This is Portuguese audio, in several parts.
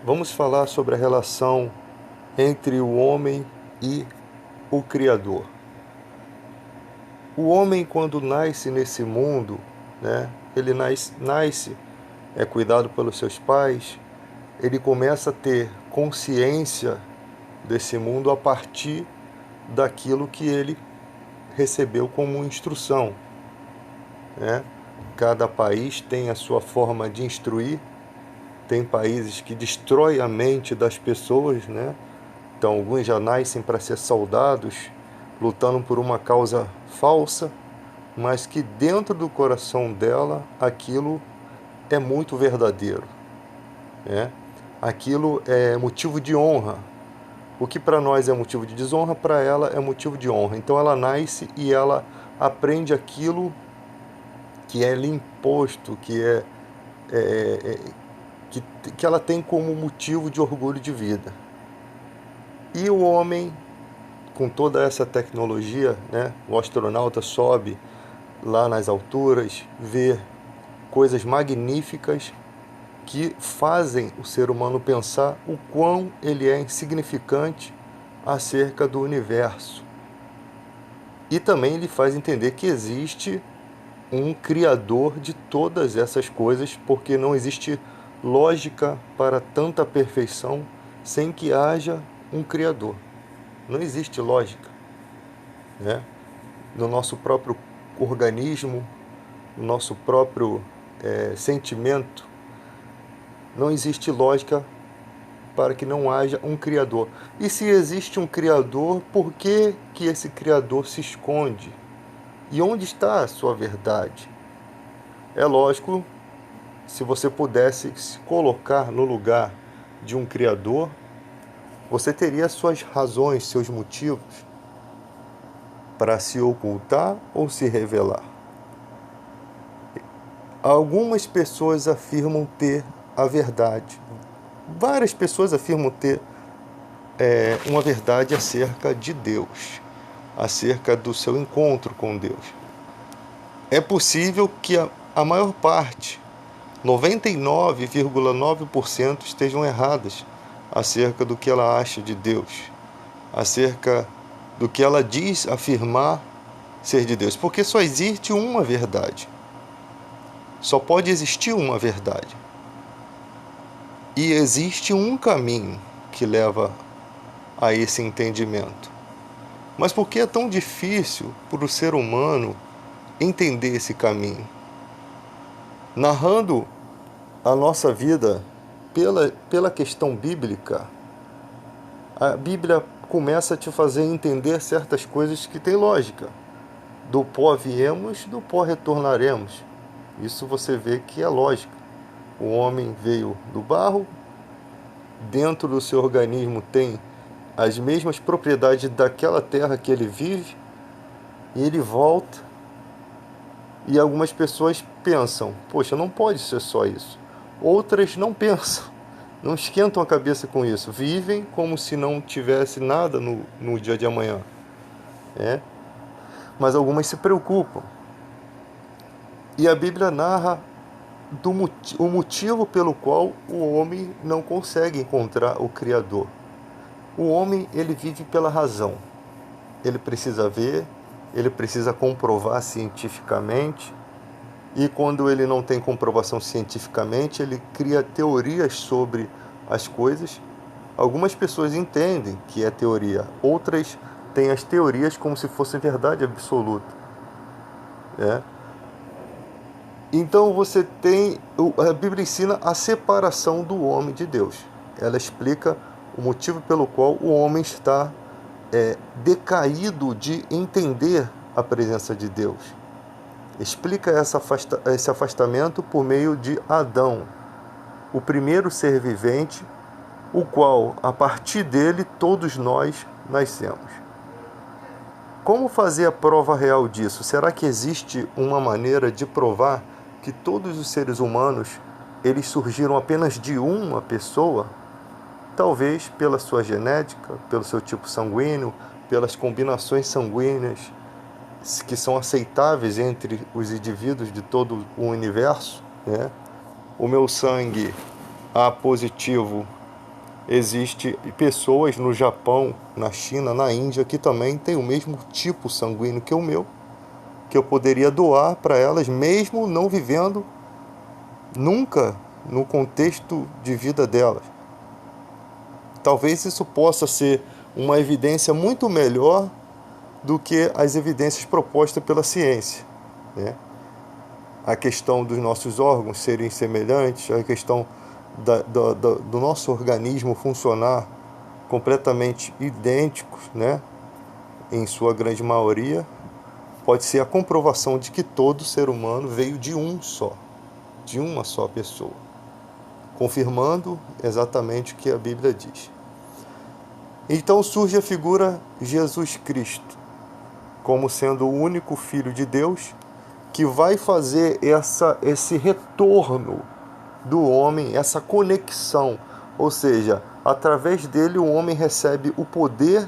Vamos falar sobre a relação entre o homem e o Criador. O homem, quando nasce nesse mundo, né, ele nasce, é cuidado pelos seus pais, ele começa a ter consciência desse mundo a partir daquilo que ele recebeu como instrução, né? Cada país tem a sua forma de instruir. Tem países que destroem a mente das pessoas, né? Então, alguns já nascem para ser soldados, lutando por uma causa falsa, mas que dentro do coração dela aquilo é muito verdadeiro, né? Aquilo é motivo de honra. O que para nós é motivo de desonra, para ela é motivo de honra. Então ela nasce e ela aprende aquilo que é lhe imposto, é, é, que, que ela tem como motivo de orgulho de vida. E o homem, com toda essa tecnologia, né, o astronauta sobe lá nas alturas, vê coisas magníficas que fazem o ser humano pensar o quão ele é insignificante acerca do universo. E também ele faz entender que existe um criador de todas essas coisas, porque não existe lógica para tanta perfeição sem que haja um criador. Não existe lógica, né? No nosso próprio organismo, no nosso próprio sentimento, não existe lógica para que não haja um criador. E se existe um criador, por que que esse criador se esconde? E onde está a sua verdade? É lógico, se você pudesse se colocar no lugar de um criador, você teria suas razões, seus motivos para se ocultar ou se revelar. Algumas pessoas afirmam ter a verdade. Várias pessoas afirmam ter uma verdade acerca de Deus, acerca do seu encontro com Deus. É possível que a maior parte, 99,9%, estejam erradas acerca do que ela acha de Deus, acerca do que ela diz afirmar ser de Deus, porque só existe uma verdade. Só pode existir uma verdade. E existe um caminho que leva a esse entendimento. Mas por que é tão difícil para o ser humano entender esse caminho? Narrando a nossa vida pela questão bíblica, a Bíblia começa a te fazer entender certas coisas que têm lógica. Do pó viemos, do pó retornaremos. Isso você vê que é lógica. O homem veio do barro, dentro do seu organismo tem as mesmas propriedades daquela terra que ele vive, e ele volta. E algumas pessoas pensam, poxa, não pode ser só isso. Outras não pensam, não esquentam a cabeça com isso, vivem como se não tivesse nada no dia de amanhã. Mas algumas se preocupam. E a Bíblia narra o motivo pelo qual o homem não consegue encontrar o Criador. O homem, ele vive pela razão. Ele precisa ver, ele precisa comprovar cientificamente. E quando ele não tem comprovação cientificamente, ele cria teorias sobre as coisas. Algumas pessoas entendem que é teoria, outras têm as teorias como se fosse verdade absoluta. Então você tem, a Bíblia ensina a separação do homem de Deus. Ela explica o motivo pelo qual o homem está decaído de entender a presença de Deus. Explica esse afastamento por meio de Adão, o primeiro ser vivente, o qual, a partir dele, todos nós nascemos. Como fazer a prova real disso? Será que existe uma maneira de provar que todos os seres humanos eles surgiram apenas de uma pessoa? Talvez pela sua genética, pelo seu tipo sanguíneo, pelas combinações sanguíneas que são aceitáveis entre os indivíduos de todo o universo, né? O meu sangue A positivo Existem pessoas no Japão, na China, na Índia, que também têm o mesmo tipo sanguíneo que o meu, que eu poderia doar para elas, mesmo não vivendo nunca no contexto de vida delas. Talvez isso possa ser uma evidência muito melhor do que as evidências propostas pela ciência, né? A questão dos nossos órgãos serem semelhantes, a questão do nosso organismo funcionar completamente idênticos, né? Em sua grande maioria, pode ser a comprovação de que todo ser humano veio de de uma só pessoa, confirmando exatamente o que a Bíblia diz. Então surge a figura Jesus Cristo, como sendo o único Filho de Deus, que vai fazer esse retorno do homem, essa conexão. Ou seja, através dele o homem recebe o poder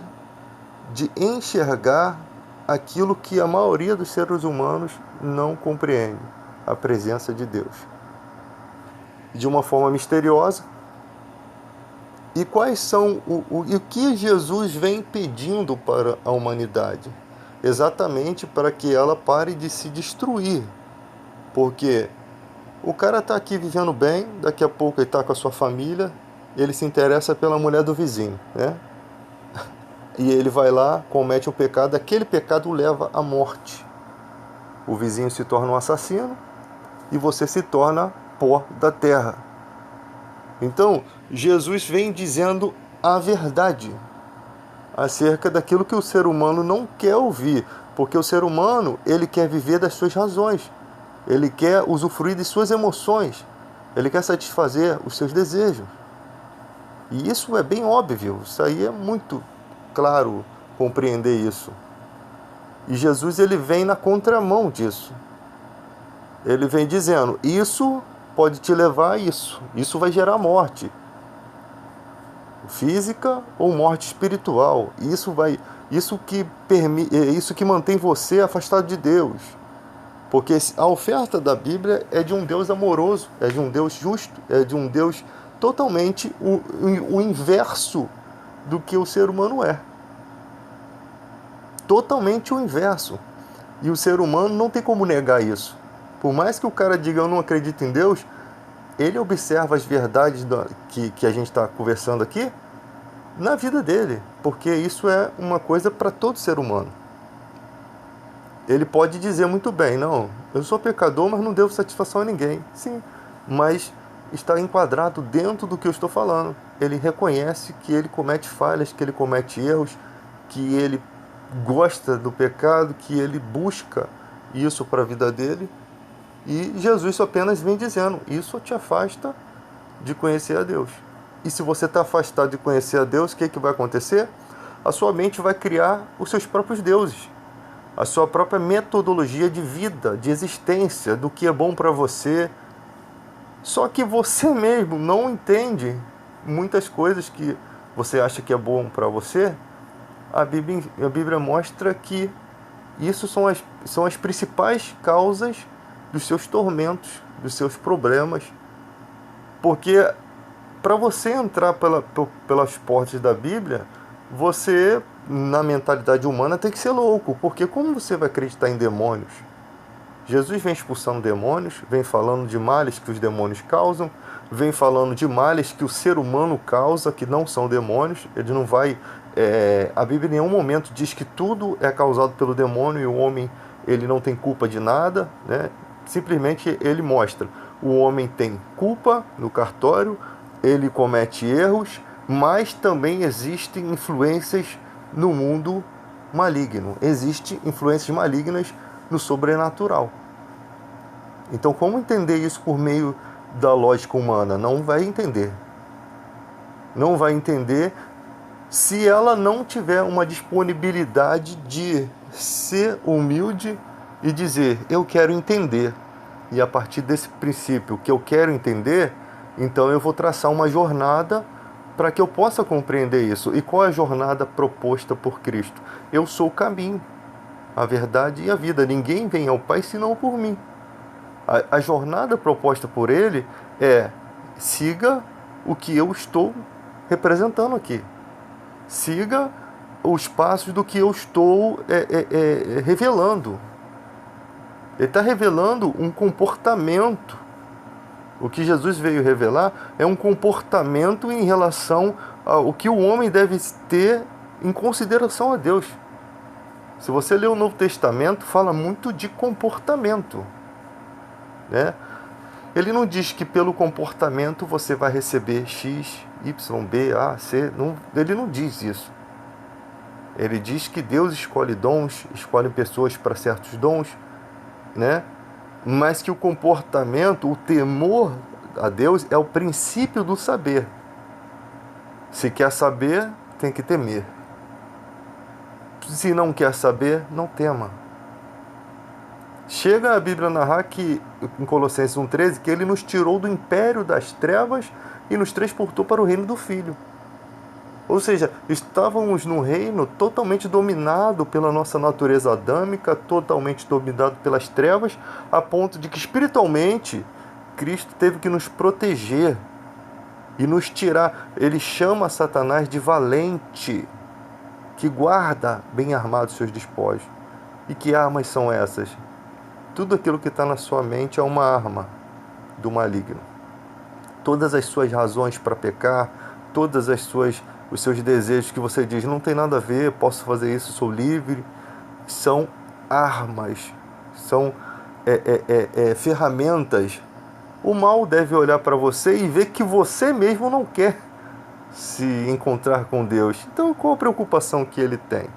de enxergar aquilo que a maioria dos seres humanos não compreende, a presença de Deus. De uma forma misteriosa. E quais são o que Jesus vem pedindo para a humanidade? Exatamente para que ela pare de se destruir. Porque o cara está aqui vivendo bem, daqui a pouco ele está com a sua família, ele se interessa pela mulher do vizinho, né? E ele vai lá, comete um pecado, aquele pecado o leva à morte. O vizinho se torna um assassino e você se torna pó da terra. Então, Jesus vem dizendo a verdade acerca daquilo que o ser humano não quer ouvir, porque o ser humano, ele quer viver das suas razões, ele quer usufruir de suas emoções, ele quer satisfazer os seus desejos. E isso é bem óbvio, isso aí é muito claro compreender isso. E Jesus, ele vem na contramão disso. Ele vem dizendo, isso pode te levar a isso vai gerar morte física ou morte espiritual. Isso que mantém você afastado de Deus. Porque a oferta da Bíblia é de um Deus amoroso, é de um Deus justo, é de um Deus totalmente o inverso do que o ser humano é. Totalmente o inverso. E o ser humano não tem como negar isso. Por mais que o cara diga eu não acredito em Deus, ele observa as verdades que a gente está conversando aqui na vida dele, porque isso é uma coisa para todo ser humano. Ele pode dizer muito bem, não, eu sou pecador, mas não devo satisfação a ninguém. Sim, mas está enquadrado dentro do que eu estou falando. Ele reconhece que ele comete falhas, que ele comete erros, que ele gosta do pecado, que ele busca isso para a vida dele. E Jesus apenas vem dizendo, isso te afasta de conhecer a Deus. E se você está afastado de conhecer a Deus, o que vai acontecer? A sua mente vai criar os seus próprios deuses, a sua própria metodologia de vida, de existência, do que é bom para você. Só que você mesmo não entende muitas coisas que você acha que é bom para você. A Bíblia mostra que isso são as principais causas dos seus tormentos, dos seus problemas. Porque para você entrar pelas portas da Bíblia, você, na mentalidade humana, tem que ser louco. Porque como você vai acreditar em demônios? Jesus vem expulsando demônios, vem falando de males que os demônios causam, vem falando de males que o ser humano causa, que não são demônios. Ele não vai... a Bíblia em nenhum momento diz que tudo é causado pelo demônio e o homem ele não tem culpa de nada, né? Simplesmente ele mostra, o homem tem culpa no cartório, ele comete erros, mas também existem influências no mundo maligno, existem influências malignas no sobrenatural. Então, como entender isso por meio da lógica humana? Não vai entender. Não vai entender se ela não tiver uma disponibilidade de ser humilde e dizer, eu quero entender. E a partir desse princípio que eu quero entender, então eu vou traçar uma jornada para que eu possa compreender isso. E qual é a jornada proposta por Cristo? Eu sou o caminho, a verdade e a vida. Ninguém vem ao Pai senão por mim. A jornada proposta por Ele é siga o que eu estou representando aqui. Siga os passos do que eu estou revelando. Ele está revelando um comportamento. O que Jesus veio revelar é um comportamento em relação ao que o homem deve ter em consideração a Deus. Se você ler o Novo Testamento, fala muito de comportamento, né? Ele não diz que pelo comportamento você vai receber X, Y, B, A, C. Não, ele não diz isso. Ele diz que Deus escolhe dons, escolhe pessoas para certos dons, né? Mas que o comportamento, o temor a Deus é o princípio do saber. Se quer saber, tem que temer. Se não quer saber, não tema. Chega a Bíblia a narrar que, em Colossenses 1,13, que ele nos tirou do império das trevas e nos transportou para o reino do Filho. Ou seja, estávamos no reino totalmente dominado pela nossa natureza adâmica, totalmente dominado pelas trevas, a ponto de que espiritualmente Cristo teve que nos proteger e nos tirar. Ele chama Satanás de valente, que guarda bem armado seus despojos. E que armas são essas? Tudo aquilo que está na sua mente é uma arma do maligno. Todas as suas razões para pecar, todas os seus desejos que você diz, não tem nada a ver, posso fazer isso, sou livre, são armas, são ferramentas. O mal deve olhar para você e ver que você mesmo não quer se encontrar com Deus. Então, qual a preocupação que ele tem?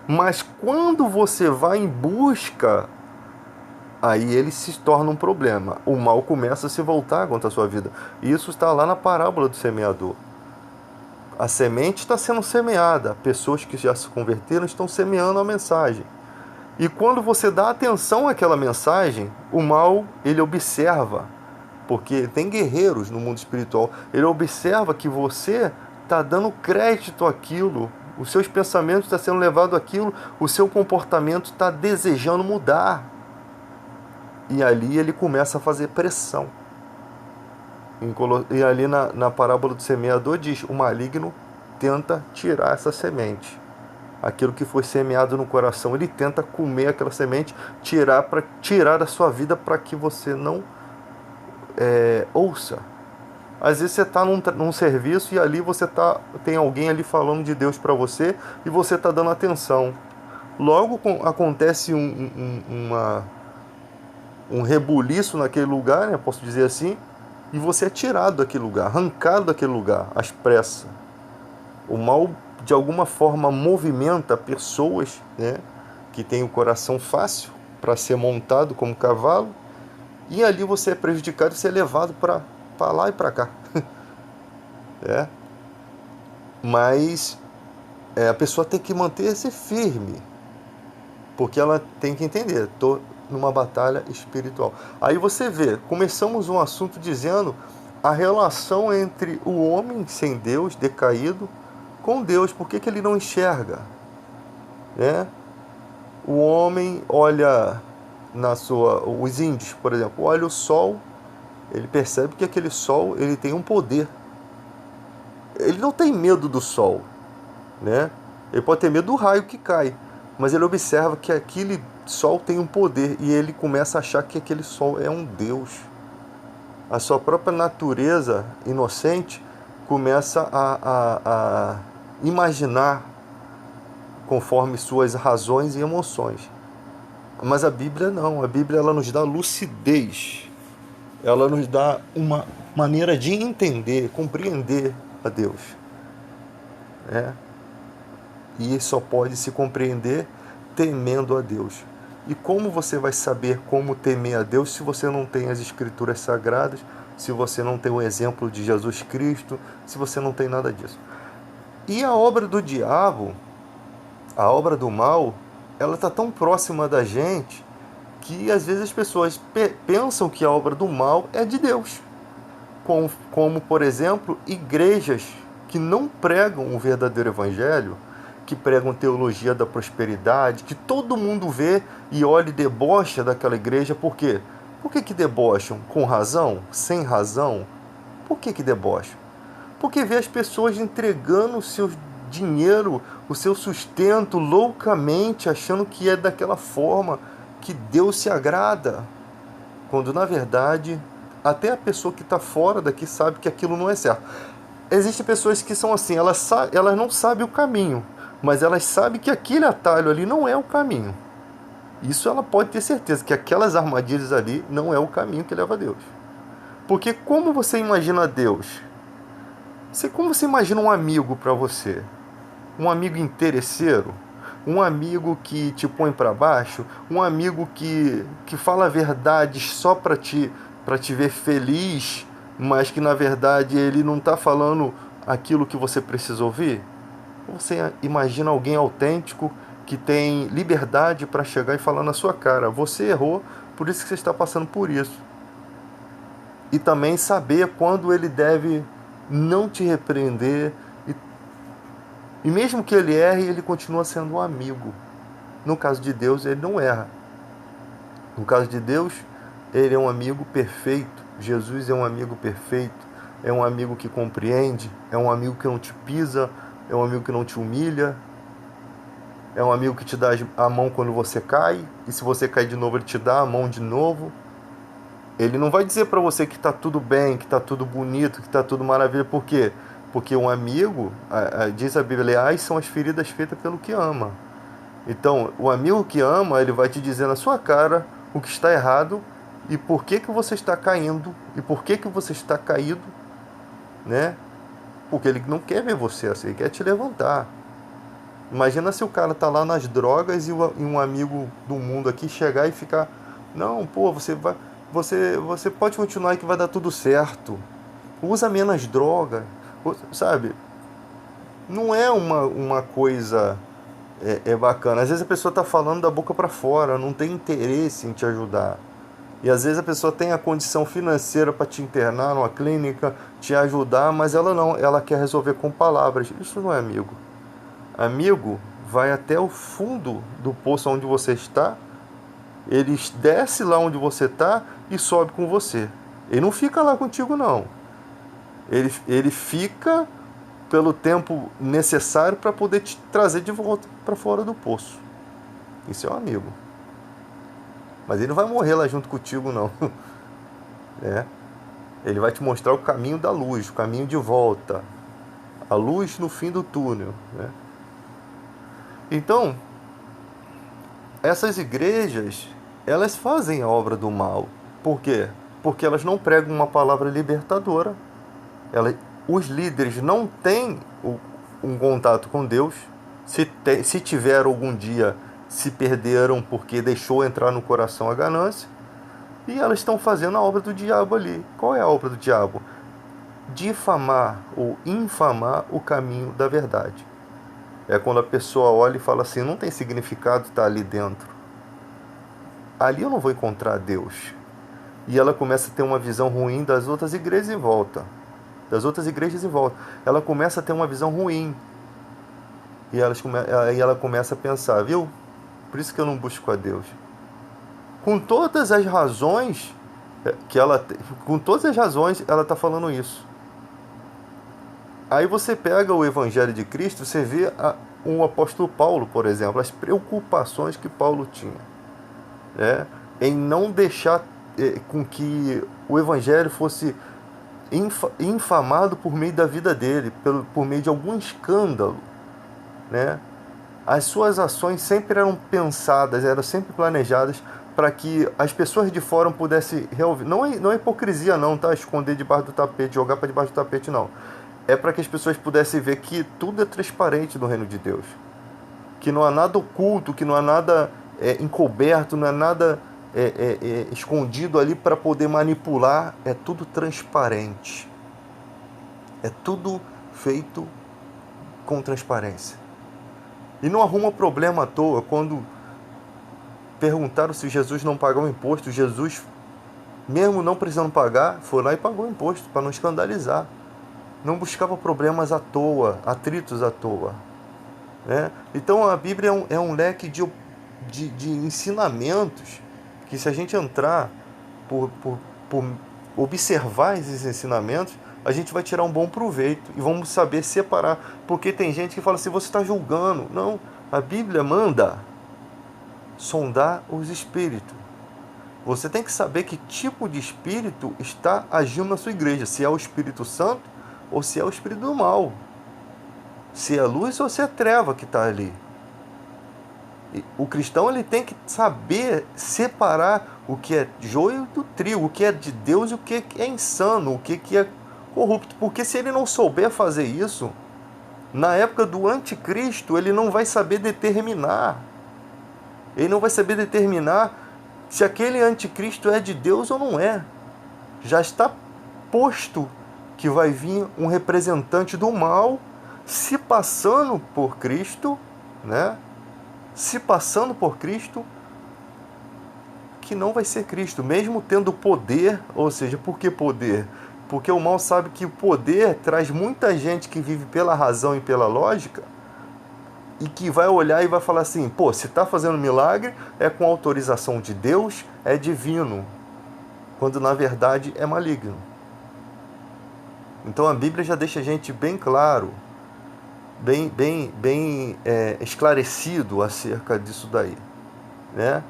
Mas quando você vai em busca, aí ele se torna um problema. O mal começa a se voltar contra a sua vida. Isso está lá na parábola do semeador. A semente está sendo semeada. Pessoas que já se converteram estão semeando a mensagem. E quando você dá atenção àquela mensagem, o mal, ele observa. Porque tem guerreiros no mundo espiritual. Ele observa que você está dando crédito àquilo. Os seus pensamentos estão sendo levados àquilo. O seu comportamento está desejando mudar. E ali ele começa a fazer pressão. E ali na parábola do semeador diz, o maligno tenta tirar essa semente. Aquilo que foi semeado no coração, ele tenta comer aquela semente, tirar da sua vida para que você não ouça. Às vezes você está num serviço e ali tem alguém ali falando de Deus para você e você está dando atenção. Logo acontece um rebuliço naquele lugar, né, posso dizer assim, e você é tirado daquele lugar, arrancado daquele lugar, às pressas. O mal, de alguma forma, movimenta pessoas, né, que têm o coração fácil para ser montado como cavalo, e ali você é prejudicado e você é levado para lá e para cá. Mas a pessoa tem que manter-se firme, porque ela tem que entender, estou numa batalha espiritual. Aí você vê, começamos um assunto dizendo a relação entre o homem sem Deus, decaído, com Deus. Por que ele não enxerga? O homem olha os índios, por exemplo, olha o sol, ele percebe que aquele sol ele tem um poder. Ele não tem medo do sol, né? Ele pode ter medo do raio que cai, mas ele observa que aquele sol tem um poder e ele começa a achar que aquele sol é um Deus. A sua própria natureza inocente começa a imaginar conforme suas razões e emoções. Mas a Bíblia não. A Bíblia ela nos dá lucidez. Ela nos dá uma maneira de entender, compreender a Deus. E só pode se compreender temendo a Deus. E como você vai saber como temer a Deus se você não tem as Escrituras Sagradas, se você não tem o exemplo de Jesus Cristo, se você não tem nada disso? E a obra do diabo, a obra do mal, ela está tão próxima da gente que às vezes as pessoas pensam que a obra do mal é de Deus. Como, por exemplo, igrejas que não pregam o verdadeiro evangelho, que pregam teologia da prosperidade, que todo mundo vê e olha e debocha daquela igreja. Por quê? Por que debocham? Com razão? Sem razão? Por que debocham? Porque vê as pessoas entregando o seu dinheiro, o seu sustento loucamente, achando que é daquela forma que Deus se agrada. Quando na verdade, até a pessoa que está fora daqui sabe que aquilo não é certo. Existem pessoas que são assim, elas não sabem o caminho, mas elas sabem que aquele atalho ali não é o caminho. Isso ela pode ter certeza, que aquelas armadilhas ali não é o caminho que leva a Deus. Porque como você imagina Deus? Como você imagina um amigo para você? Um amigo interesseiro? Um amigo que te põe para baixo? Um amigo que fala verdades só para te ver feliz, mas que na verdade ele não está falando aquilo que você precisa ouvir? Você imagina alguém autêntico que tem liberdade para chegar e falar na sua cara: você errou, por isso que você está passando por isso. E também saber quando ele deve não te repreender. E mesmo que ele erre, ele continua sendo um amigo. No caso de Deus, ele não erra. No caso de Deus, ele é um amigo perfeito. Jesus é um amigo perfeito. É um amigo que compreende. É um amigo que não te pisa. É um amigo que não te humilha. É um amigo que te dá a mão quando você cai. E se você cair de novo, ele te dá a mão de novo. Ele não vai dizer para você que está tudo bem, que está tudo bonito, que está tudo maravilha. Por quê? Porque um amigo, diz a Bíblia, leais são as feridas feitas pelo que ama. Então, o amigo que ama, ele vai te dizer na sua cara o que está errado e por que você está caindo e por que você está caído, né? Porque ele não quer ver você assim, ele quer te levantar. Imagina se o cara tá lá nas drogas e um amigo do mundo aqui chegar e ficar: não, pô, você pode continuar aí que vai dar tudo certo. Usa menos droga, sabe? Não é uma coisa bacana. Às vezes a pessoa tá falando da boca para fora, não tem interesse em te ajudar. E às vezes a pessoa tem a condição financeira para te internar numa clínica, te ajudar, mas ela não, ela quer resolver com palavras. Isso não é amigo. Amigo vai até o fundo do poço onde você está, ele desce lá onde você está e sobe com você. Ele não fica lá contigo, não. Ele fica pelo tempo necessário para poder te trazer de volta para fora do poço. Isso é um amigo. Mas ele não vai morrer lá junto contigo, não. É. Ele vai te mostrar o caminho da luz, o caminho de volta. A luz no fim do túnel, né? Então, essas igrejas, elas fazem a obra do mal. Por quê? Porque elas não pregam uma palavra libertadora. Os líderes não têm um contato com Deus. Se tiveram algum dia, se perderam porque deixou entrar no coração a ganância. E elas estão fazendo a obra do diabo ali. Qual é a obra do diabo? Difamar ou infamar o caminho da verdade. É quando a pessoa olha e fala assim: não tem significado estar ali dentro. Ali eu não vou encontrar Deus. E ela começa a ter uma visão ruim das outras igrejas em volta. Ela começa a ter uma visão ruim. E ela começa a pensar: viu? Por isso que eu não busco a Deus. Com todas as razões ela está falando isso. Aí você pega o Evangelho de Cristo, você vê o apóstolo Paulo, por exemplo, as preocupações que Paulo tinha, né, em não deixar com que o Evangelho fosse infamado por meio da vida dele, por meio de algum escândalo, né? As suas ações sempre eram pensadas, eram sempre planejadas para que as pessoas de fora pudessem reouvir. Não é hipocrisia não, tá? Esconder debaixo do tapete, jogar para debaixo do tapete, não. É para que as pessoas pudessem ver que tudo é transparente no reino de Deus. Que não há nada oculto, que não há nada encoberto, não há nada escondido ali para poder manipular. É tudo transparente. É tudo feito com transparência. E não arruma problema à toa. Quando perguntaram se Jesus não pagou o imposto, Jesus, mesmo não precisando pagar, foi lá e pagou o imposto para não escandalizar. Não buscava problemas à toa, atritos à toa, né? Então a Bíblia é um leque de ensinamentos que, se a gente entrar por observar esses ensinamentos, a gente vai tirar um bom proveito e vamos saber separar. Porque tem gente que fala assim, você está julgando. Não, a Bíblia manda sondar os espíritos. Você tem que saber que tipo de espírito está agindo na sua igreja. Se é o Espírito Santo ou se é o espírito do mal. Se é luz ou se é treva que está ali. O cristão ele tem que saber separar o que é joio do trigo, o que é de Deus e o que é insano, o que é corrupto. Porque se ele não souber fazer isso, na época do anticristo, ele não vai saber determinar. Ele não vai saber determinar se aquele anticristo é de Deus ou não é. Já está posto que vai vir um representante do mal se passando por Cristo, né? Se passando por Cristo, que não vai ser Cristo, mesmo tendo poder. Ou seja, por que poder? Porque o mal sabe que o poder traz muita gente que vive pela razão e pela lógica e que vai olhar e vai falar assim, pô, se está fazendo milagre é com autorização de Deus, é divino, quando na verdade é maligno. Então a Bíblia já deixa a gente bem claro, bem esclarecido acerca disso daí, né?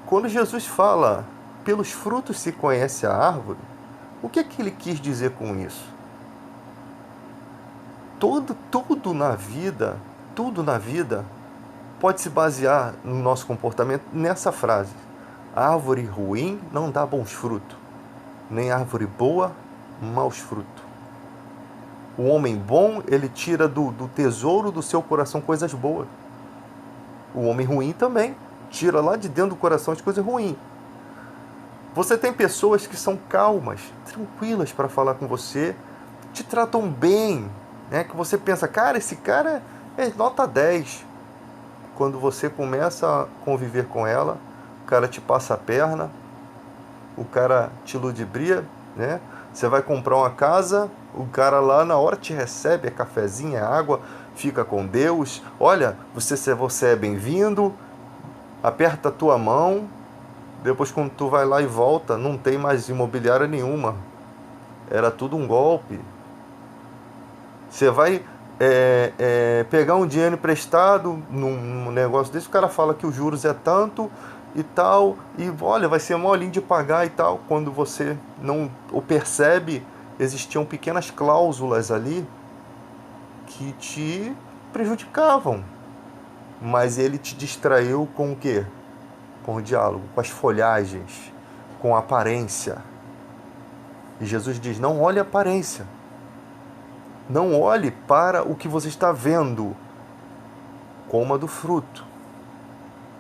Quando Jesus fala, pelos frutos se conhece a árvore, o que é que ele quis dizer com isso? Tudo na vida pode se basear no nosso comportamento nessa frase. A árvore ruim não dá bons frutos, nem árvore boa, maus frutos. O homem bom, ele tira do tesouro do seu coração coisas boas. O homem ruim também tira lá de dentro do coração as coisas ruins. Você tem pessoas que são calmas, tranquilas para falar com você, te tratam bem, né? Que você pensa, cara, esse cara é nota 10. Quando você começa a conviver com ela, o cara te passa a perna, o cara te ludibria, né? Você vai comprar uma casa, o cara lá na hora te recebe, é cafezinho, é água, fica com Deus, olha, você é bem-vindo, aperta a tua mão, depois quando tu vai lá e volta, não tem mais imobiliária nenhuma, era tudo um golpe. Você vai pegar um dinheiro emprestado num negócio desse, o cara fala que os juros é tanto e tal, e olha, vai ser molinho de pagar e tal. Quando você não o percebe, existiam pequenas cláusulas ali que te prejudicavam, mas ele te distraiu com o quê? Com o diálogo, com as folhagens, com a aparência. E Jesus diz, não olhe a aparência, não olhe para o que você está vendo, coma do fruto.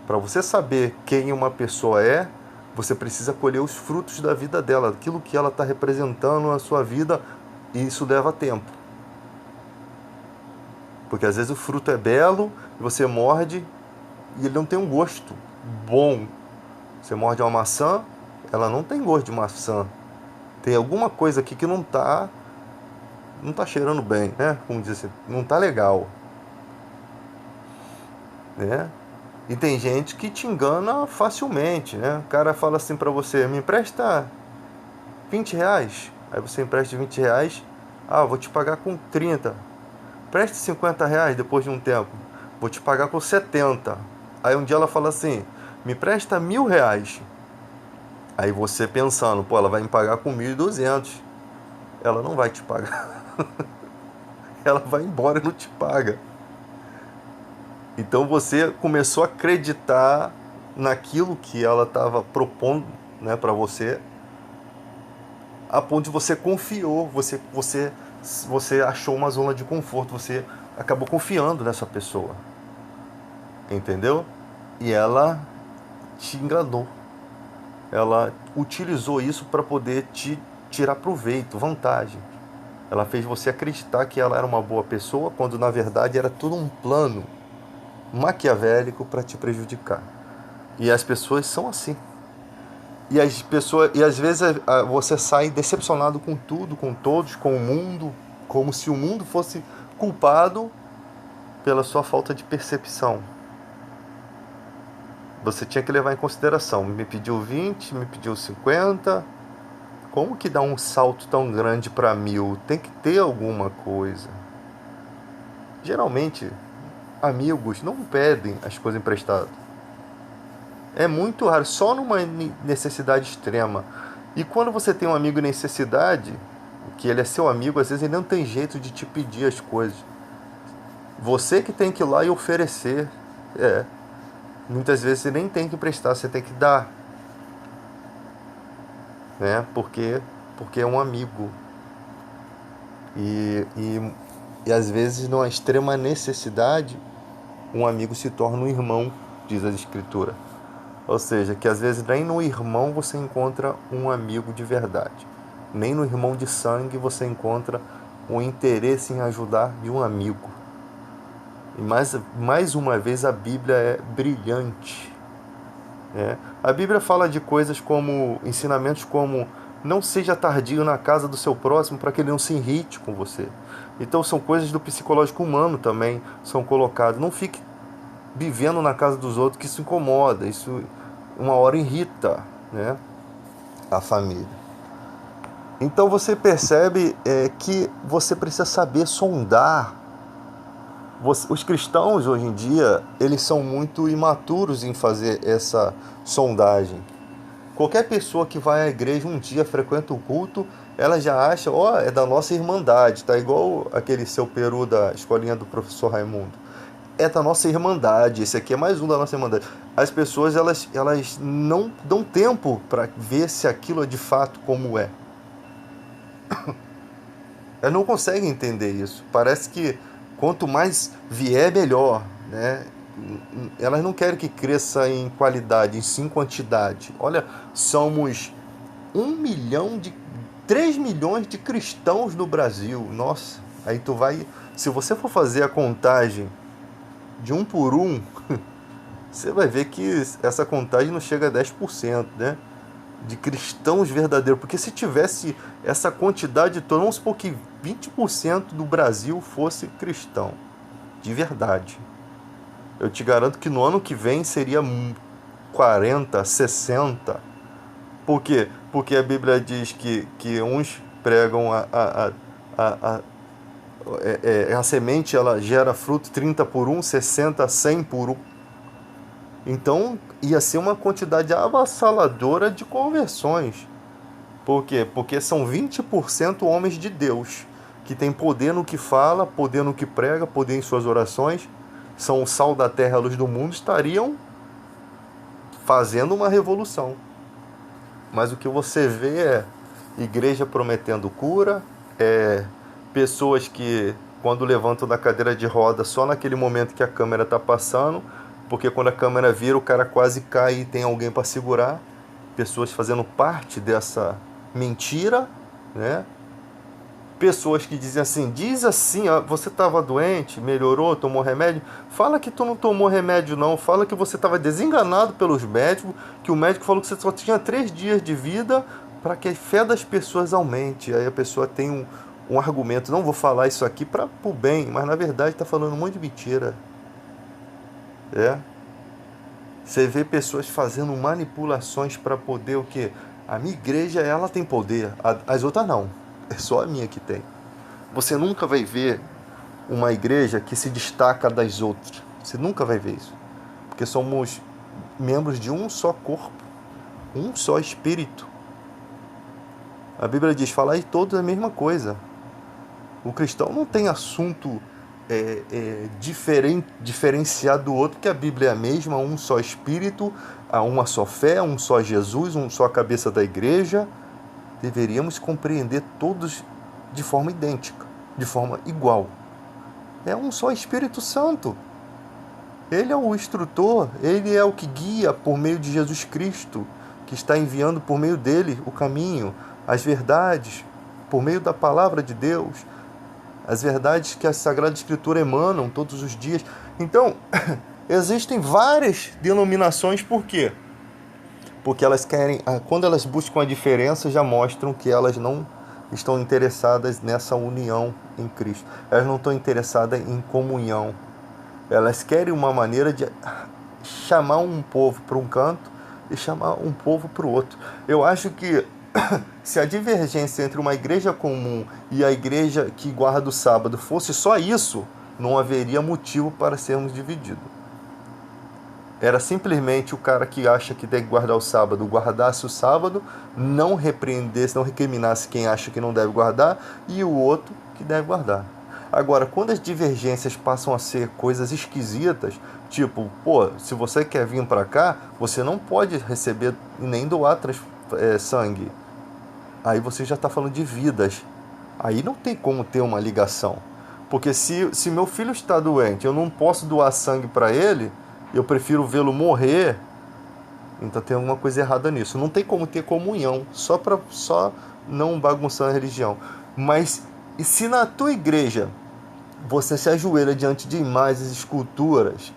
Para você saber quem uma pessoa é, você precisa colher os frutos da vida dela, aquilo que ela está representando na sua vida, e isso leva tempo. Porque às vezes o fruto é belo, e você morde, e ele não tem um gosto bom. Você morde uma maçã, ela não tem gosto de maçã. Tem alguma coisa aqui que não tá cheirando bem, né? Como dizer assim, não tá legal. Né? E tem gente que te engana facilmente, né? O cara fala assim pra você, me empresta 20 reais. Aí você empresta 20 reais, vou te pagar com 30. Preste 50 reais depois de um tempo, vou te pagar com 70. Aí um dia ela fala assim, me presta 1.000 reais. Aí você pensando, pô, ela vai me pagar com 1.200. Ela não vai te pagar. Ela vai embora e não te paga. Então você começou a acreditar naquilo que ela estava propondo, né, para você, a ponto de você confiou, você achou uma zona de conforto, você acabou confiando nessa pessoa, entendeu? E ela te enganou, ela utilizou isso para poder te tirar proveito, vantagem. Ela fez você acreditar que ela era uma boa pessoa, quando na verdade era tudo um plano maquiavélico para te prejudicar. E as pessoas são assim. E às vezes você sai decepcionado com tudo, com todos, com o mundo, como se o mundo fosse culpado pela sua falta de percepção. Você tinha que levar em consideração. Me pediu 20, me pediu 50, Como que dá um salto tão grande para 1.000? Tem que ter alguma coisa. Geralmente, amigos não pedem as coisas emprestadas. É muito raro, só numa necessidade extrema. E quando você tem um amigo em necessidade, que ele é seu amigo, às vezes ele não tem jeito de te pedir as coisas. Você que tem que ir lá e oferecer. Muitas vezes você nem tem que emprestar, você tem que dar. Né? Porque é um amigo. E às vezes, numa extrema necessidade, um amigo se torna um irmão, diz a Escritura. Ou seja, que às vezes nem no irmão você encontra um amigo de verdade. Nem no irmão de sangue você encontra um interesse em ajudar de um amigo. E mais uma vez a Bíblia é brilhante. A Bíblia fala de coisas como, ensinamentos como: não seja tardio na casa do seu próximo para que ele não se irrite com você. Então são coisas do psicológico humano também, são colocadas. Não fique vivendo na casa dos outros, que isso incomoda, isso uma hora irrita, né, a família. Então você percebe que você precisa saber sondar. Os cristãos hoje em dia, eles são muito imaturos em fazer essa sondagem. Qualquer pessoa que vai à igreja um dia, frequenta o culto, ela já acha, é da nossa irmandade, tá igual aquele seu peru da escolinha do professor Raimundo. É da nossa irmandade, esse aqui é mais um da nossa irmandade. As pessoas, elas não dão tempo para ver se aquilo é de fato como é. Elas não conseguem entender isso. Parece que quanto mais vier, melhor, né? Elas não querem que cresça em qualidade, em sim quantidade. Olha, somos 3 milhões de cristãos no Brasil. Nossa, aí tu vai... Se você for fazer a contagem de um por um, você vai ver que essa contagem não chega a 10%, né? De cristãos verdadeiros. Porque se tivesse essa quantidade toda, vamos supor que 20% do Brasil fosse cristão, de verdade. Eu te garanto que no ano que vem seria 40, 60. Por quê? Porque a Bíblia diz que uns pregam a semente, ela gera fruto 30 por 1, 60, 100 por 1. Então ia ser uma quantidade avassaladora de conversões. Por quê? Porque são 20% homens de Deus, que tem poder no que fala, poder no que prega, poder em suas orações, são o sal da terra, a luz do mundo, estariam fazendo uma revolução. Mas o que você vê é igreja prometendo cura, pessoas que, quando levantam da cadeira de roda, só naquele momento que a câmera está passando, porque quando a câmera vira, o cara quase cai e tem alguém para segurar. Pessoas fazendo parte dessa mentira, né? Pessoas que dizem assim, diz assim, ó, você estava doente, melhorou, tomou remédio. Fala que tu não tomou remédio não, fala que você estava desenganado pelos médicos, que o médico falou que você só tinha 3 dias de vida, para que a fé das pessoas aumente. Aí a pessoa tem um argumento, não vou falar isso aqui para o bem, mas na verdade está falando um monte de mentira. Você vê pessoas fazendo manipulações para poder o quê? A minha igreja, ela tem poder, as outras não. É só a minha que tem. Você nunca vai ver uma igreja que se destaca das outras. Você nunca vai ver isso. Porque somos membros de um só corpo, um só espírito. A Bíblia diz, falar de todos é a mesma coisa. O cristão não tem assunto diferenciado do outro, que a Bíblia é a mesma, um só Espírito, há uma só fé, um só Jesus, um só cabeça da igreja. Deveríamos compreender todos de forma idêntica, de forma igual. É um só Espírito Santo. Ele é o instrutor, ele é o que guia por meio de Jesus Cristo, que está enviando por meio dele o caminho, as verdades, por meio da palavra de Deus, as verdades que a Sagrada Escritura emanam todos os dias. Então, existem várias denominações, por quê? Porque elas querem, quando elas buscam a diferença, já mostram que elas não estão interessadas nessa união em Cristo. Elas não estão interessadas em comunhão. Elas querem uma maneira de chamar um povo para um canto e chamar um povo para o outro. Eu acho que Se a divergência entre uma igreja comum e a igreja que guarda o sábado fosse só isso, não haveria motivo para sermos divididos. Era simplesmente o cara que acha que tem que guardar o sábado, guardasse o sábado, não repreendesse, não recriminasse quem acha que não deve guardar, e o outro que deve guardar. Agora, quando as divergências passam a ser coisas esquisitas, tipo, pô, se você quer vir para cá, você não pode receber e nem doar sangue. Aí você já está falando de vidas. Aí não tem como ter uma ligação. Porque se meu filho está doente, eu não posso doar sangue para ele, eu prefiro vê-lo morrer, então tem alguma coisa errada nisso. Não tem como ter comunhão, só não bagunçando a religião. Mas e se na tua igreja você se ajoelha diante de imagens, esculturas,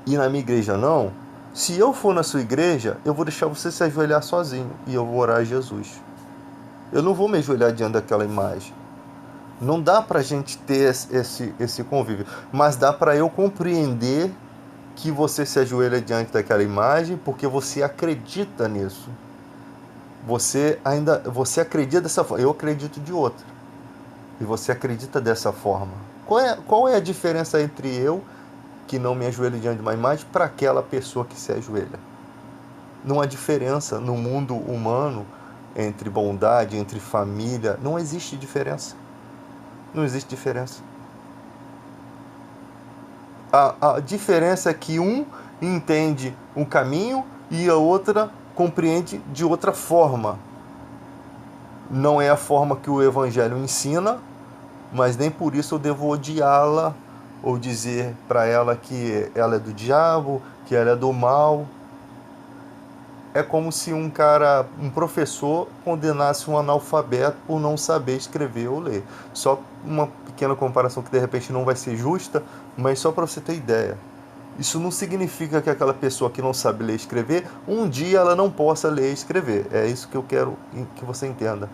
e na minha igreja não, se eu for na sua igreja, eu vou deixar você se ajoelhar sozinho e eu vou orar a Jesus. Eu não vou me ajoelhar diante daquela imagem. Não dá pra gente ter esse convívio, mas dá pra eu compreender que você se ajoelha diante daquela imagem porque você acredita nisso. Você acredita dessa forma. Eu acredito de outra. E você acredita dessa forma. Qual é a diferença entre eu, que não me ajoelho diante de uma imagem, para aquela pessoa que se ajoelha? Não há diferença no mundo humano entre bondade, entre família. Não existe diferença. Não existe diferença. A diferença é que um entende um caminho e a outra compreende de outra forma. Não é a forma que o Evangelho ensina, mas nem por isso eu devo odiá-la ou dizer para ela que ela é do diabo, que ela é do mal. É como se um professor condenasse um analfabeto por não saber escrever ou ler. Só uma pequena comparação que de repente não vai ser justa, mas só para você ter ideia. Isso não significa que aquela pessoa que não sabe ler e escrever, um dia ela não possa ler e escrever. É isso que eu quero que você entenda.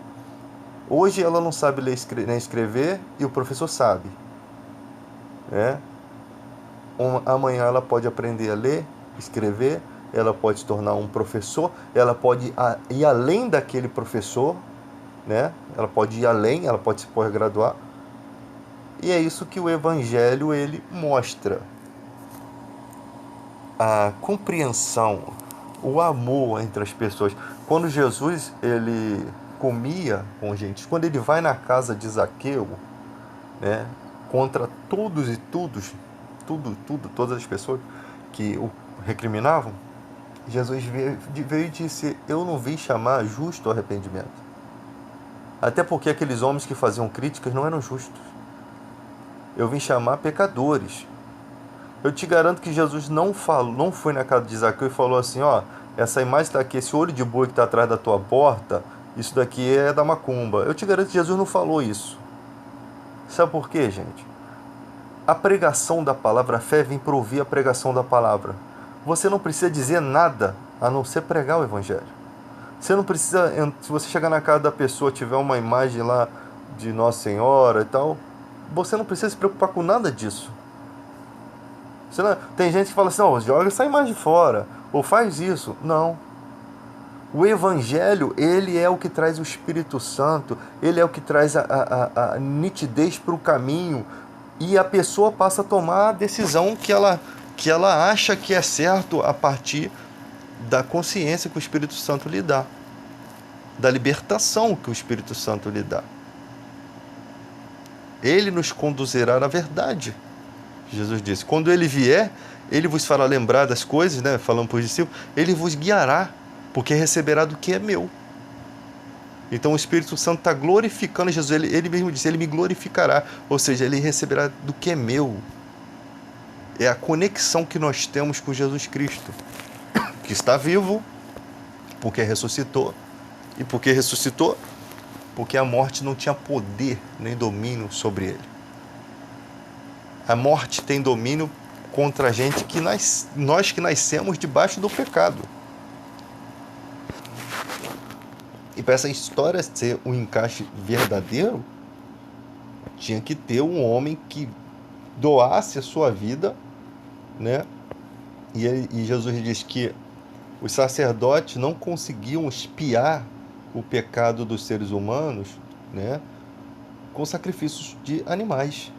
Hoje ela não sabe ler nem escrever e o professor sabe. Amanhã ela pode aprender a ler, escrever, ela pode se tornar um professor, ela pode ir além daquele professor, ela pode ir além, ela pode se pós-graduar. E é isso que o Evangelho ele mostra. A compreensão, o amor entre as pessoas. Quando Jesus ele comia com gente, quando ele vai na casa de Zaqueu, contra todos e todas as pessoas que o recriminavam, Jesus veio e disse: eu não vim chamar justo ao arrependimento. Até porque aqueles homens que faziam críticas não eram justos. Eu vim chamar pecadores. Eu te garanto que Jesus não foi na casa de Zaqueu e falou assim: essa imagem está aqui, esse olho de boi que está atrás da tua porta, isso daqui é da macumba. Eu te garanto que Jesus não falou isso. Sabe por quê, gente? A pregação da palavra, a fé vem para ouvir a pregação da palavra. Você não precisa dizer nada a não ser pregar o Evangelho. Você não precisa, se você chegar na casa da pessoa, tiver uma imagem lá de Nossa Senhora e tal, você não precisa se preocupar com nada disso. Tem gente que fala assim: joga essa imagem fora, ou faz isso. Não. O Evangelho, ele é o que traz o Espírito Santo, ele é o que traz a nitidez para o caminho, e a pessoa passa a tomar a decisão que ela acha que é certo a partir da consciência que o Espírito Santo lhe dá, da libertação que o Espírito Santo lhe dá. Ele nos conduzirá na verdade. Jesus disse: quando ele vier, ele vos fará lembrar das coisas, falando para os discípulos, ele vos guiará, porque receberá do que é meu. Então o Espírito Santo está glorificando Jesus. Ele mesmo disse: ele me glorificará, ou seja, ele receberá do que é meu. É a conexão que nós temos com Jesus Cristo, que está vivo, porque ressuscitou. E porque ressuscitou? Porque a morte não tinha poder nem domínio sobre ele. A morte tem domínio contra a gente nós que nascemos debaixo do pecado. E para essa história ser um encaixe verdadeiro, tinha que ter um homem que doasse a sua vida, E Jesus diz que os sacerdotes não conseguiam espiar o pecado dos seres humanos, né, com sacrifícios de animais,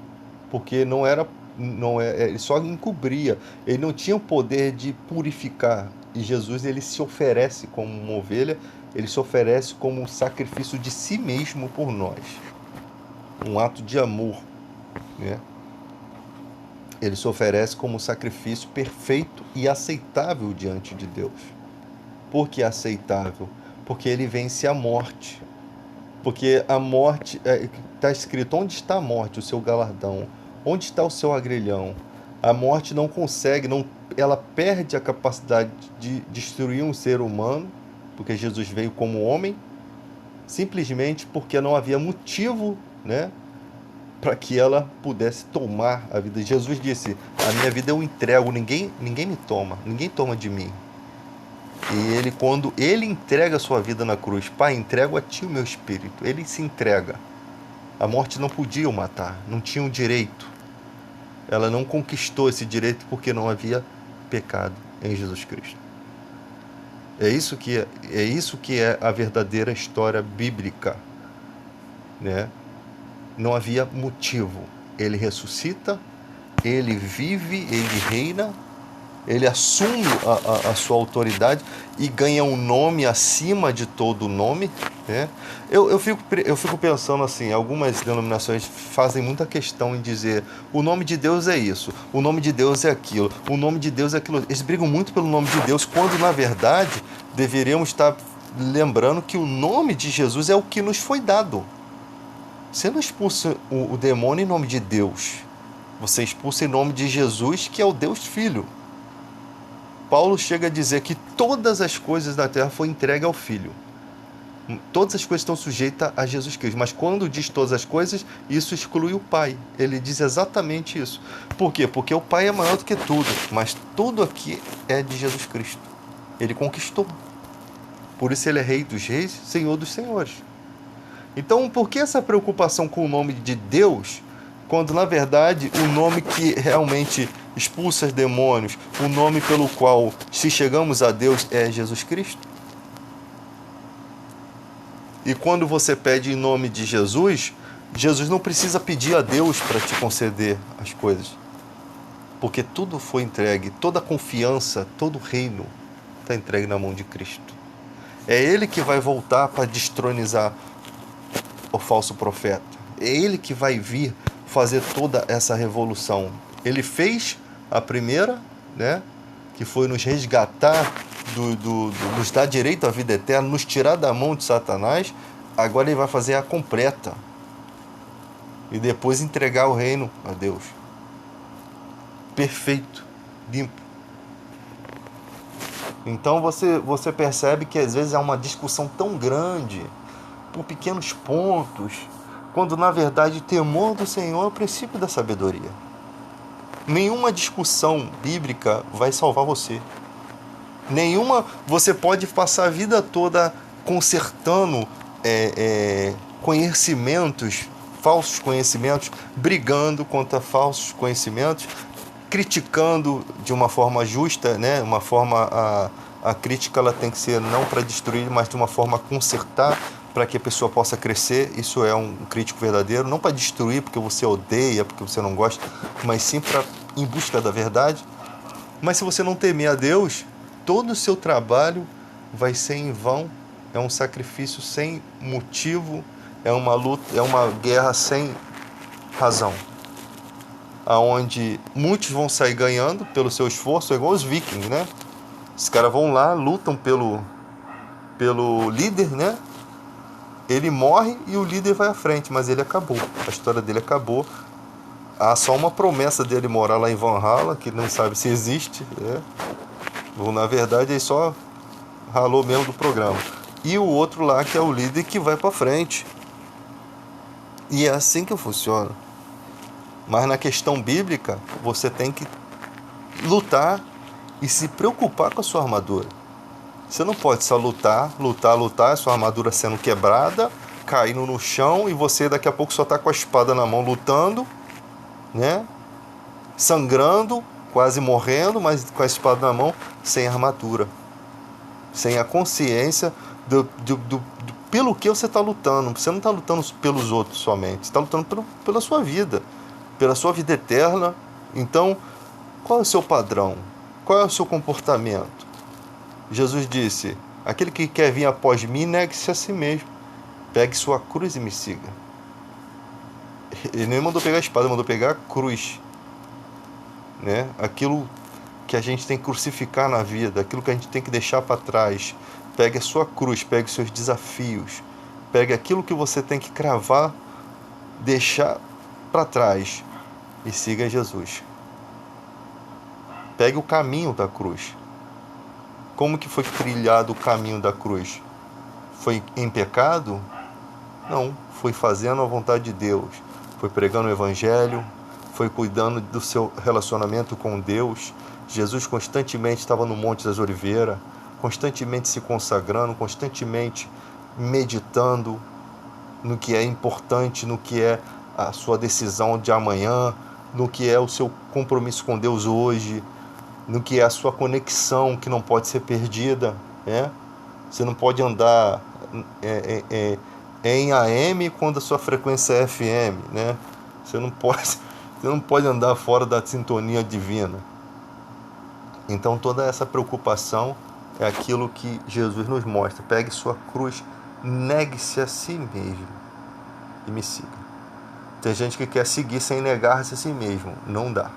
porque ele só encobria, ele não tinha o poder de purificar. E Jesus, ele se oferece como uma ovelha, ele se oferece como um sacrifício de si mesmo por nós, um ato de amor, né? Ele se oferece como um sacrifício perfeito e aceitável diante de Deus. Por que aceitável? Porque ele vence a morte. Porque a morte, está escrito, onde está a morte, o seu galardão? Onde está o seu agrilhão? A morte não consegue, ela perde a capacidade de destruir um ser humano, porque Jesus veio como homem, simplesmente porque não havia motivo, né, para que ela pudesse tomar a vida. Jesus disse, a minha vida eu entrego, ninguém me toma, ninguém toma de mim. E ele, quando ele entrega a sua vida na cruz, Pai, entrego a ti o meu espírito, ele se entrega. A morte não podia o matar, não tinha o direito. Ela não conquistou esse direito porque não havia pecado em Jesus Cristo. É isso que é a verdadeira história bíblica, né? Não havia motivo. Ele ressuscita, ele vive, ele reina, ele assume a sua autoridade e ganha um nome acima de todo nome, né? Eu fico pensando assim, algumas denominações fazem muita questão em dizer o nome de Deus é isso, o nome de Deus é aquilo, o nome de Deus é aquilo. Eles brigam muito pelo nome de Deus, quando na verdade deveríamos estar lembrando que o nome de Jesus é o que nos foi dado. Você não expulsa o demônio em nome de Deus, você expulsa em nome de Jesus, que é o Deus Filho. Paulo chega a dizer que todas as coisas da terra foram entregues ao Filho. Todas as coisas estão sujeitas a Jesus Cristo. Mas quando diz todas as coisas, isso exclui o Pai. Ele diz exatamente isso. Por quê? Porque o Pai é maior do que tudo. Mas tudo aqui é de Jesus Cristo. Ele conquistou. Por isso ele é Rei dos Reis, Senhor dos Senhores. Então, por que essa preocupação com o nome de Deus, quando na verdade o nome que realmente expulsa os demônios, o nome pelo qual se chegamos a Deus é Jesus Cristo? E quando você pede em nome de Jesus, Jesus não precisa pedir a Deus para te conceder as coisas, porque tudo foi entregue, toda a confiança, todo o reino está entregue na mão de Cristo. É Ele que vai voltar para destronizar o falso profeta. É Ele que vai vir fazer toda essa revolução. Ele fez a primeira, né, que foi nos resgatar, nos dar direito à vida eterna, nos tirar da mão de Satanás. Agora ele vai fazer a completa e depois entregar o reino a Deus. Perfeito, limpo. Então você percebe que às vezes há uma discussão tão grande por pequenos pontos, quando na verdade o temor do Senhor é o princípio da sabedoria. Nenhuma discussão bíblica vai salvar você. Você pode passar a vida toda consertando conhecimentos, falsos conhecimentos, brigando contra falsos conhecimentos, criticando de uma forma justa, né? Uma forma, a crítica ela tem que ser não para destruir, mas de uma forma a consertar, para que a pessoa possa crescer. Isso é um crítico verdadeiro, não para destruir porque você odeia, porque você não gosta, mas sim em busca da verdade. Mas se você não temer a Deus, todo o seu trabalho vai ser em vão, é um sacrifício sem motivo, é uma luta, é uma guerra sem razão, aonde muitos vão sair ganhando pelo seu esforço, é igual os vikings, né? Os caras vão lá, lutam pelo líder, né? Ele morre e o líder vai à frente, mas ele acabou. A história dele acabou. Há só uma promessa dele morar lá em Valhalla, que não sabe se existe, né? Ou, na verdade, ele só ralou mesmo do programa. E o outro lá, que é o líder, que vai para frente. E é assim que funciona. Mas na questão bíblica, você tem que lutar e se preocupar com a sua armadura. Você não pode só lutar, a sua armadura sendo quebrada, caindo no chão, e você daqui a pouco só está com a espada na mão lutando, né? Sangrando, quase morrendo, mas com a espada na mão, sem armadura. Sem a consciência do pelo que você está lutando. Você não está lutando pelos outros somente, você está lutando pela sua vida, pela sua vida eterna. Então, qual é o seu padrão? Qual é o seu comportamento? Jesus disse: aquele que quer vir após mim, negue-se a si mesmo. Pegue sua cruz e me siga. Ele nem mandou pegar a espada, mandou pegar a cruz. Né? Aquilo que a gente tem que crucificar na vida, aquilo que a gente tem que deixar para trás. Pegue a sua cruz, pegue os seus desafios, pegue aquilo que você tem que cravar, deixar para trás e siga Jesus. Pegue o caminho da cruz. Como que foi trilhado o caminho da cruz? Foi em pecado? Não, foi fazendo a vontade de Deus, foi pregando o Evangelho, foi cuidando do seu relacionamento com Deus. Jesus constantemente estava no Monte das Oliveiras, constantemente se consagrando, constantemente meditando no que é importante, no que é a sua decisão de amanhã, no que é o seu compromisso com Deus hoje, no que é a sua conexão que não pode ser perdida, né? Você não pode andar em AM quando a sua frequência é FM, né? Você não pode andar fora da sintonia divina. Então toda essa preocupação é aquilo que Jesus nos mostra. Pegue sua cruz, negue-se a si mesmo e me siga. Tem gente que quer seguir sem negar-se a si mesmo. Não dá.